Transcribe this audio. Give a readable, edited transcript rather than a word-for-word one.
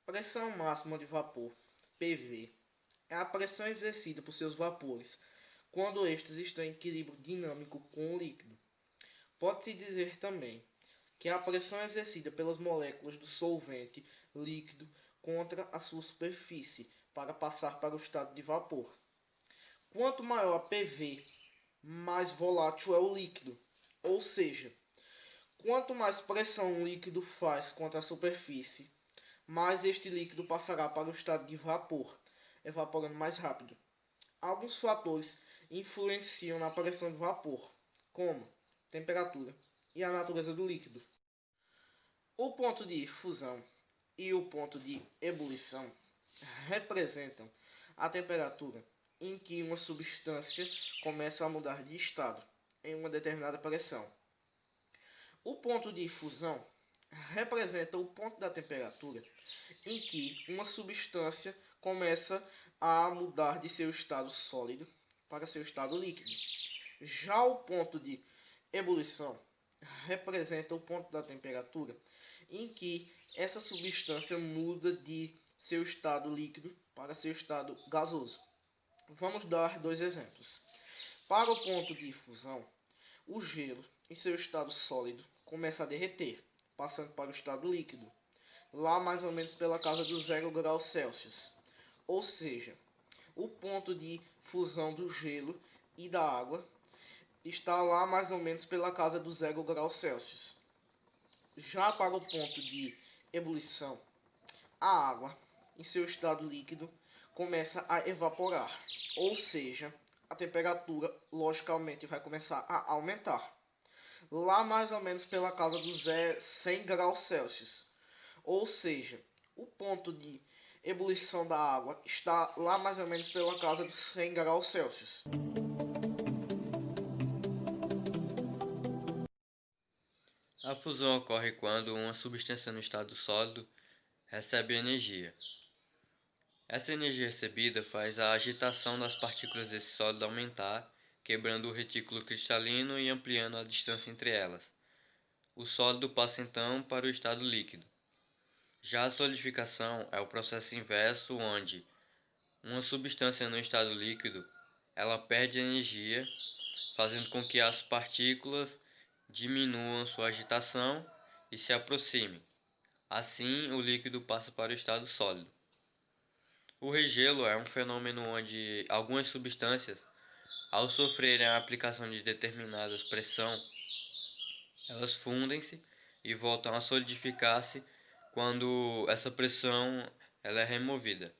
Pressão máxima de vapor, PV, é a pressão exercida por seus vapores quando estes estão em equilíbrio dinâmico com o líquido. Pode-se dizer também que é a pressão exercida pelas moléculas do solvente líquido contra a sua superfície para passar para o estado de vapor. Quanto maior a PV, mais volátil é o líquido, ou seja, quanto mais pressão o líquido faz contra a superfície, mais este líquido passará para o estado de vapor, evaporando mais rápido. Alguns fatores influenciam na pressão de vapor, como temperatura e a natureza do líquido. O ponto de fusão e o ponto de ebulição representam a temperatura em que uma substância começa a mudar de estado em uma determinada pressão. O ponto de fusão representa o ponto da temperatura em que uma substância começa a mudar de seu estado sólido para seu estado líquido. Já o ponto de ebulição representa o ponto da temperatura em que essa substância muda de seu estado líquido para seu estado gasoso. Vamos dar dois exemplos. Para o ponto de fusão, o gelo em seu estado sólido começa a derreter, passando para o estado líquido, lá mais ou menos pela casa dos 0 graus Celsius. Ou seja, o ponto de fusão do gelo e da água está lá mais ou menos pela casa dos 0 graus Celsius. Já para o ponto de ebulição, a água, em seu estado líquido, começa a evaporar. Ou seja, a temperatura, logicamente, vai começar a aumentar. Lá mais ou menos pela casa dos 100 graus Celsius. Ou seja, o ponto de ebulição da água está lá mais ou menos pela casa dos 100 graus Celsius. A fusão ocorre quando uma substância no estado sólido recebe energia. Essa energia recebida faz a agitação das partículas desse sólido aumentar, quebrando o retículo cristalino e ampliando a distância entre elas. O sólido passa então para o estado líquido. Já a solidificação é o processo inverso, onde uma substância no estado líquido ela perde energia, fazendo com que as partículas diminuam sua agitação e se aproximem. Assim, o líquido passa para o estado sólido. O regelo é um fenômeno onde algumas substâncias, ao sofrerem a aplicação de determinada pressão, elas fundem-se e voltam a solidificar-se quando essa pressão ela é removida.